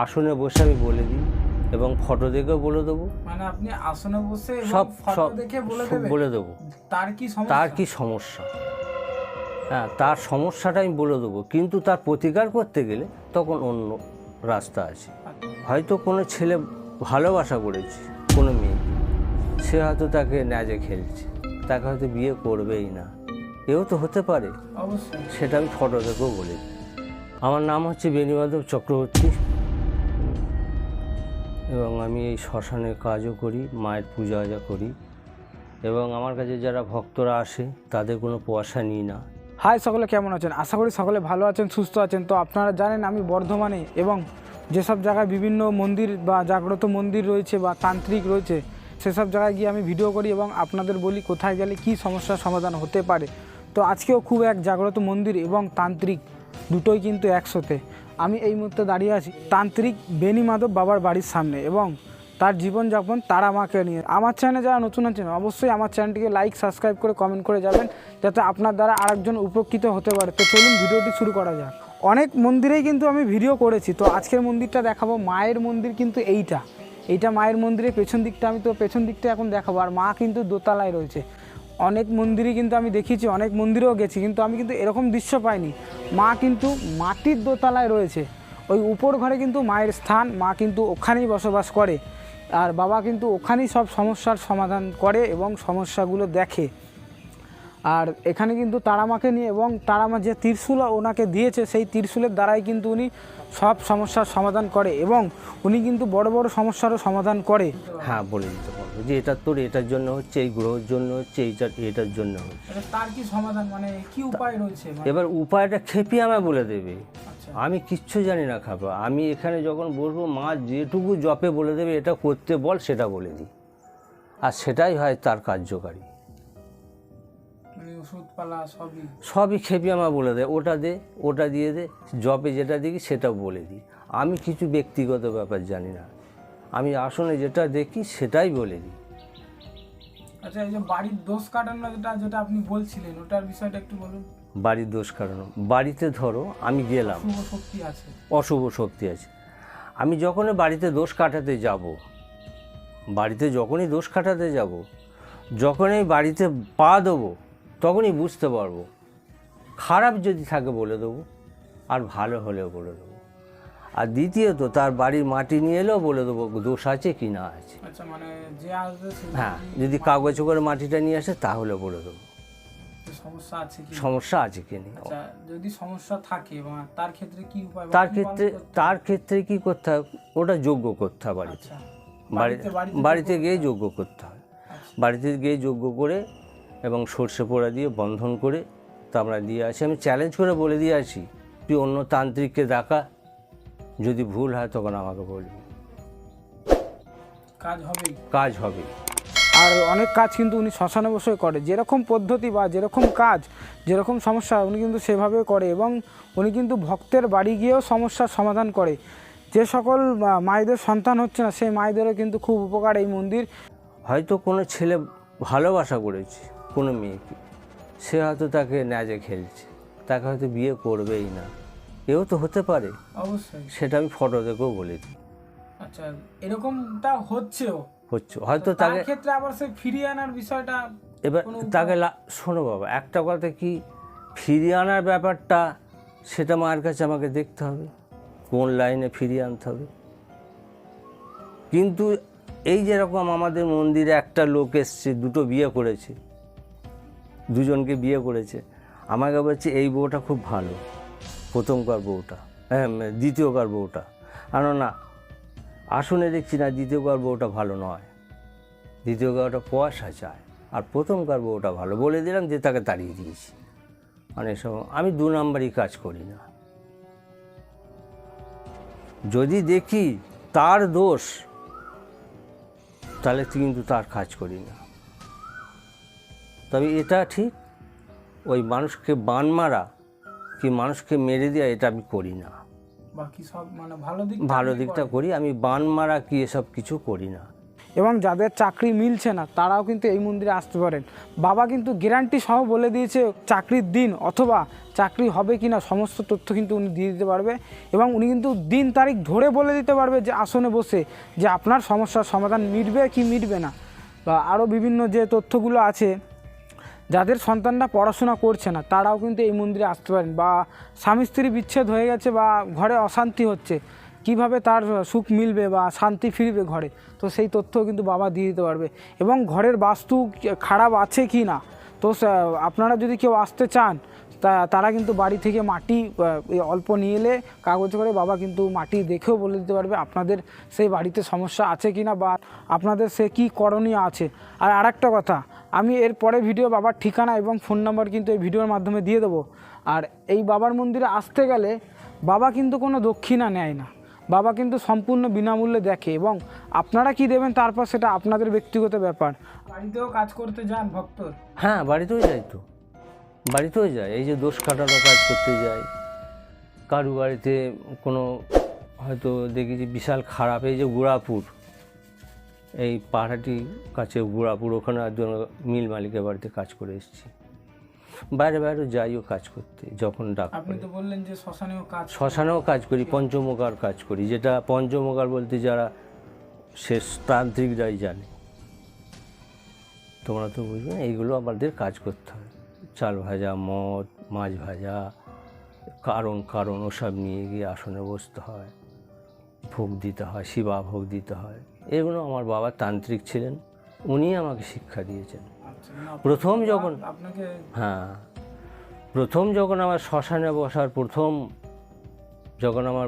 আসনে বসে আমি বলে দিই এবং ফটো দেখেও বলে দেবো। মানে আপনি আসনে বসে সব ফটো দেখে বলে দেবেন বলে দেবো তার কি সমস্যা। হ্যাঁ, তার সমস্যাটা আমি বলে দেবো, কিন্তু তার প্রতিকার করতে গেলে তখন অন্য রাস্তা আছে। হয়তো কোনো ছেলে ভালোবাসা করেছে কোনো মেয়ে, সে হয়তো তাকে ন্যাজে খেলছে, তাকে হয়তো বিয়ে করবেই না, এও তো হতে পারে। অবশ্যই সেটা আমি ফটো দেখেও বলে দিই। আমার নাম হচ্ছে বেণীমাধব চক্রবর্তী এবং আমি এই শ্মশানে কাজও করি, মায়ের পূজা আজা করি এবং আমার কাছে যারা ভক্তরা আসে তাদের কোনো পয়সা নিই না। হাই, সকলে কেমন আছেন? আশা করি সকলে ভালো আছেন, সুস্থ আছেন। তো আপনারা জানেন আমি বর্ধমানে এবং যেসব জায়গায় বিভিন্ন মন্দির বা জাগ্রত মন্দির রয়েছে বা তান্ত্রিক রয়েছে সেসব জায়গায় গিয়ে আমি ভিডিও করি এবং আপনাদের বলি কোথায় গেলে কি সমস্যার সমাধান হতে পারে। তো আজকেও খুব এক জাগ্রত মন্দির এবং তান্ত্রিক দুটোই কিন্তু একসাথে। আমি এই মুহূর্তে দাঁড়িয়ে আছি তান্ত্রিক বেণীমাধব বাবার বাড়ির সামনে এবং তার জীবনযাপন তারা মাকে নিয়ে। আমার চ্যানেলে যারা নতুন আছেন অবশ্যই আমার চ্যানেলটিকে লাইক, সাবস্ক্রাইব করে কমেন্ট করে যাবেন, যাতে আপনার দ্বারা আরেকজন উপকৃত হতে পারে। তো চলুন ভিডিওটি শুরু করা যাক। অনেক মন্দিরেই কিন্তু আমি ভিডিও করেছি, তো আজকের মন্দিরটা দেখাবো। মায়ের মন্দির কিন্তু এইটা মায়ের মন্দিরের পেছন দিকটা, আমি তো পেছন দিকটা এখন দেখাবো। আর মা কিন্তু দোতলায় রয়েছে। অনেক মন্দিরই কিন্তু আমি দেখিয়েছি, অনেক মন্দিরেও গেছি, কিন্তু আমি কিন্তু এরকম দৃশ্য পাইনি। মা কিন্তু মাটির দোতলায় রয়েছে, ওই উপর ঘরে কিন্তু মায়ের স্থান, মা কিন্তু ওখানেই বসবাস করে। আর বাবা কিন্তু ওখানেই সব সমস্যার সমাধান করে এবং সমস্যাগুলো দেখে। আর এখানে কিন্তু তারামাকে নিয়ে এবং তারামা যে ত্রিশূল ওনাকে দিয়েছে সেই ত্রিশূলের দ্বারাই কিন্তু উনি সব সমস্যার সমাধান করে এবং উনি কিন্তু বড় বড় সমস্যারও সমাধান করে। হ্যাঁ, বলে দিতে পারবো যে এটা তোর এটার জন্য হচ্ছে, এই গ্রহের জন্য হচ্ছে, এটার জন্য হচ্ছে। তার কি সমাধান, মানে কি উপায় রয়েছে? এবার উপায়টা খেপি আমায় বলে দেবে, আমি কিচ্ছু জানি না খাবো। আমি এখানে যখন বসবো মা যেটুকু জপে বলে দেবে এটা করতে বল, সেটা বলে দিই, আর সেটাই হয় তার কার্যকারী। ওষুধপালা সবই খেপি আমার বলে দেয়, ওটা দে, ওটা দিয়ে দে, জপে যেটা দেখি সেটাও বলে দিই। আমি কিছু ব্যক্তিগত ব্যাপার জানি না, আমি আসলে যেটা দেখি সেটাই বলে দিই। আচ্ছা, এই যে বাড়ির দোষ কাটানো যেটা আপনি বলছিলেন, ওটার বিষয়টা একটু বলুন। বাড়ির দোষ কাটানো, বাড়িতে ধরো আমি গেলাম, শুভ শক্তি আছে, অশুভ শক্তি আছে। আমি যখনই বাড়িতে দোষ কাটাতে যাব, বাড়িতে যখনই দোষ কাটাতে যাব, যখনই বাড়িতে পা দেবো তখনই বুঝতে পারবো। খারাপ যদি থাকে বলে দেবো, আর ভালো হলেও বলে দেবো। আর দ্বিতীয়ত তার বাড়ির মাটি নিয়ে এলেও বলে দেবো দোষ আছে কি না আছে। আচ্ছা, মানে যে আসবে হ্যাঁ, যদি কাগজে করে মাটিটা নিয়ে আসে তাহলে বলে দেবো সমস্যা আছে কি, সমস্যা আছে কি না। আচ্ছা, যদি সমস্যা থাকে তার ক্ষেত্রে কি উপায়? তার ক্ষেত্রে কি করতে হয়, ওটা যজ্ঞ করতে হয় বাড়িতে। বাড়িতে গিয়ে যজ্ঞ করতে হয়। বাড়িতে গিয়ে যজ্ঞ করে এবং সর্ষে পোড়া দিয়ে বন্ধন করে তা আমরা দিয়ে আসি। আমি চ্যালেঞ্জ করে বলে দিয়ে আসি, তুই অন্য তান্ত্রিককে দেখা, যদি ভুল হয় তখন আমাকে বলবি, কাজ হবে। আর অনেক কাজ কিন্তু উনি শ্মশানে বসে করে, যেরকম পদ্ধতি বা যেরকম কাজ, যেরকম সমস্যা উনি কিন্তু সেভাবে করে এবং উনি কিন্তু ভক্তের বাড়ি গিয়েও সমস্যার সমাধান করে। যে সকল মায়েদের সন্তান হচ্ছে না সেই মায়েদেরও কিন্তু খুব উপকার এই মন্দির। হয়তো কোনো ছেলে ভালোবাসা করেছে কোনো মেয়েকে, সে হয়তো তাকে ন্যাজে খেলছে, তাকে হয়তো বিয়ে করবেই না, এও তো হতে পারে। অবশ্যই সেটা আমি ফটো দেখেও বলে দিই। আচ্ছা, এরকমটা হচ্ছে হয়তো তাকে ক্ষেত্রে আবার সে ফিরিয়ে আনার বিষয়টা, এবার তাকে শোনো বাবা, একটা কথা কি, ফিরিয়ে আনার ব্যাপারটা সেটা মায়ের কাছে আমাকে দেখতে হবে কোন লাইনে ফিরিয়ে আনতে হবে। কিন্তু এই যেরকম আমাদের মন্দিরে একটা লোক এসছে, দুটো বিয়ে করেছে, দুজনকে বিয়ে করেছে, আমাকে বলছে এই বউটা খুব ভালো, প্রথমকার বউটা, হ্যাঁ দ্বিতীয়কার বউটা। আর না, আসনে দেখছি না দ্বিতীয়কার বউটা ভালো নয়, দ্বিতীয়কারটা পয়সা চায়, আর প্রথমকার বউটা ভালো। বলে দিলাম যে তাকে তাড়িয়ে দিয়েছি। অনেক সময় আমি 2 নাম্বারই কাজ করি না। যদি দেখি তার দোষ তাহলে কিন্তু তার কাজ করি না। তবে এটা ঠিক, ওই মানুষকে বান মারা কি মানুষকে মেরে দেওয়া এটা আমি করি না। বাকি সব মানে ভালো দিকটা করি, আমি বান মারা কি এসব কিছু করি না। এবং যাদের চাকরি মিলছে না তারাও কিন্তু এই মন্দিরে আসতে পারেন। বাবা কিন্তু গ্যারান্টি সহ বলে দিয়েছে চাকরির দিন অথবা চাকরি হবে কি না সমস্ত তথ্য কিন্তু উনি দিয়ে দিতে পারবে, এবং উনি কিন্তু দিন তারিখ ধরে বলে দিতে পারবে যে আসনে বসে যে আপনার সমস্যার সমাধান মিটবে কি মিটবে না। বা আরও বিভিন্ন যে তথ্যগুলো আছে, যাদের সন্তানরা পড়াশোনা করছে না তারাও কিন্তু এই মন্দিরে আসতে পারেন, বা স্বামী স্ত্রী বিচ্ছেদ হয়ে গেছে বা ঘরে অশান্তি হচ্ছে, কিভাবে তার সুখ মিলবে বা শান্তি ফিরবে ঘরে, তো সেই তথ্য কিন্তু বাবা দিয়ে দিতে পারবে। এবং ঘরের বাস্তু খারাপ আছে কি না, তো আপনারা যদি কেউ আসতে চান তারা কিন্তু বাড়ি থেকে মাটি অল্প নিয়ে এলে কাগজ করে বাবা কিন্তু মাটি দেখেও বলে দিতে পারবে আপনাদের সেই বাড়িতে সমস্যা আছে কি না বা আপনাদের সে কী করণীয় আছে। আর আরেকটা কথা, আমি এর পরে ভিডিও বাবার ঠিকানা এবং ফোন নাম্বার কিন্তু এই ভিডিওর মাধ্যমে দিয়ে দেবো। আর এই বাবার মন্দিরে আসতে গেলে বাবা কিন্তু কোনো দক্ষিণা নেয় না, বাবা কিন্তু সম্পূর্ণ বিনামূল্যে দেখে, এবং আপনারা কি দেবেন তারপর সেটা আপনাদের ব্যক্তিগত ব্যাপার। বাড়িতেও কাজ করতে যান ভক্তর? হ্যাঁ, বাড়িতেও যাই তো, বাড়িতেও যায়। এই যে দোষ কাটানো কাজ করতে যায়, কারু বাড়িতে কোনো হয়তো দেখেছি বিশাল খারাপ, এই যে গুড়াপুর, এই পাহাড়াটি কাছে গুড়াপুর, ওখানে একজন মিল মালিকের বাড়িতে কাজ করে এসেছি। বাইরে বাইরে যাইও কাজ করতে যখন ডাক। আপনি তো বললেন যে শ্মশানেও কাজ করি, পঞ্চমুখার কাজ করি, যেটা পঞ্চমুখার বলতে যারা শেষ তান্ত্রিকরাই জানে, তোমরা তো বুঝবে না, এইগুলো আমাদের কাজ করতে হয়। চাল ভাজা, মদ, মাছ ভাজা, কারণ ওসব নিয়ে গিয়ে আসনে বসতে হয়, ভোগ দিতে হয়, শিবা ভোগ দিতে হয়। এগুলো আমার বাবা তান্ত্রিক ছিলেন, উনি আমাকে শিক্ষা দিয়েছেন। প্রথম যখন প্রথম যখন আমার শ্মশানে বসার যখন আমার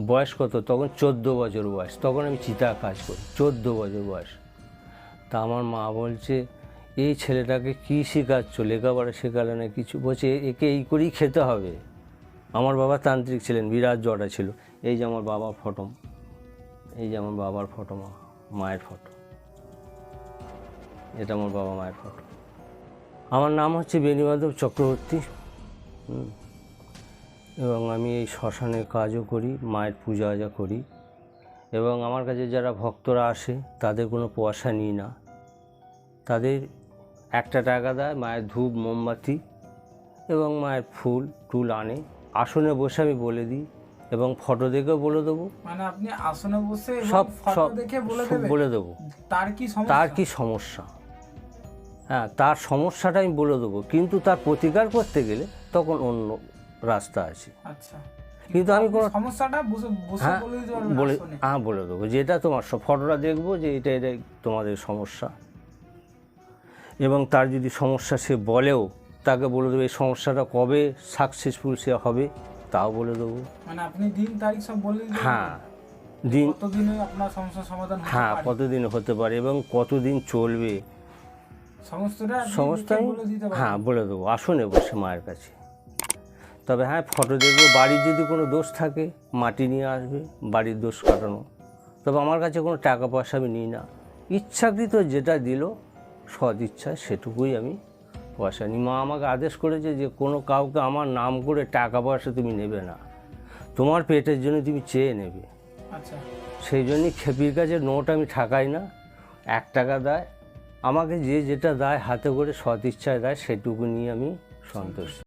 বয়স কত, তখন 14 বছর বয়স, তখন আমি চিতা কাজ করি, 14 বছর বয়স। তা আমার মা বলছে এই ছেলেটাকে কী শেখাচ্ছ, লেখাপড়া শেখালে না কিছু, বলছে একে এই করেই খেতে হবে। আমার বাবা তান্ত্রিক ছিলেন, বিরাট জটা ছিল। এই যে আমার বাবার ফটো, এই যে আমার বাবার ফটো, মায়ের ফটো, এটা আমার বাবা মায়ের ফটো। আমার নাম হচ্ছে বেণীমাধব চক্রবর্তী, এবং আমি এই শ্মশানে কাজও করি, মায়ের পূজা আজা করি। এবং আমার কাছে যারা ভক্তরা আসে তাদের কোনো পয়সা নিই না, তাদের 1 টাকা দেয়, মায়ের ধূপ মোমবাতি এবং মায়ের ফুল টুল আনে, আসনে বসে আমি বলে দিই এবং ফটো দেখেও বলে দেবো। মানে আপনি আসনে বসে সব দেখে বলে দেবো তার কি সমস্যা, হ্যাঁ তার সমস্যাটা আমি বলে দেবো, কিন্তু তার প্রতিকার করতে গেলে তখন অন্য রাস্তা আছে। আচ্ছা, কিন্তু আমি কোনো সমস্যাটা বলে দেবো, যেটা তোমার ফটোটা দেখবো যে এটা তোমাদের সমস্যা, এবং তার যদি সমস্যা সে বলেও তাকে বলে দেবো এই সমস্যাটা কবে সাকসেসফুল সে হবে তাও বলে দেবো। মানে আপনি দিন তারিখ সব বলে দিতে? হ্যাঁ, দিন কতদিনে আপনার সমস্যার সমাধান হতে পারে? হ্যাঁ, কতদিন হতে পারে এবং কতদিন চলবে সমস্ত হ্যাঁ বলে দেবো, আসনে বসে মায়ের কাছে। তবে হ্যাঁ, ফটো দেখবো, বাড়ির যদি কোনো দোষ থাকে মাটি নিয়ে আসবে, বাড়ির দোষ কাটানো। তবে আমার কাছে কোনো টাকা পয়সা আমি নিই না, ইচ্ছাকৃত যেটা দিল সৎ ইচ্ছা সেটুকুই আমি পয়সা নিই। মা আমাকে আদেশ করেছে যে কোনো কাউকে আমার নাম করে টাকা পয়সা তুমি নেবে না, তোমার পেটের জন্য তুমি চেয়ে নেবে। আচ্ছা, সেই জন্যই খেপির কাছে নোট আমি ঠাকাই না, 1 টাকা দেয় আমাকে, যে যেটা দেয় হাতে করে সৎ ইচ্ছায় দেয়, সেটুকু নিয়ে আমি সন্তুষ্ট।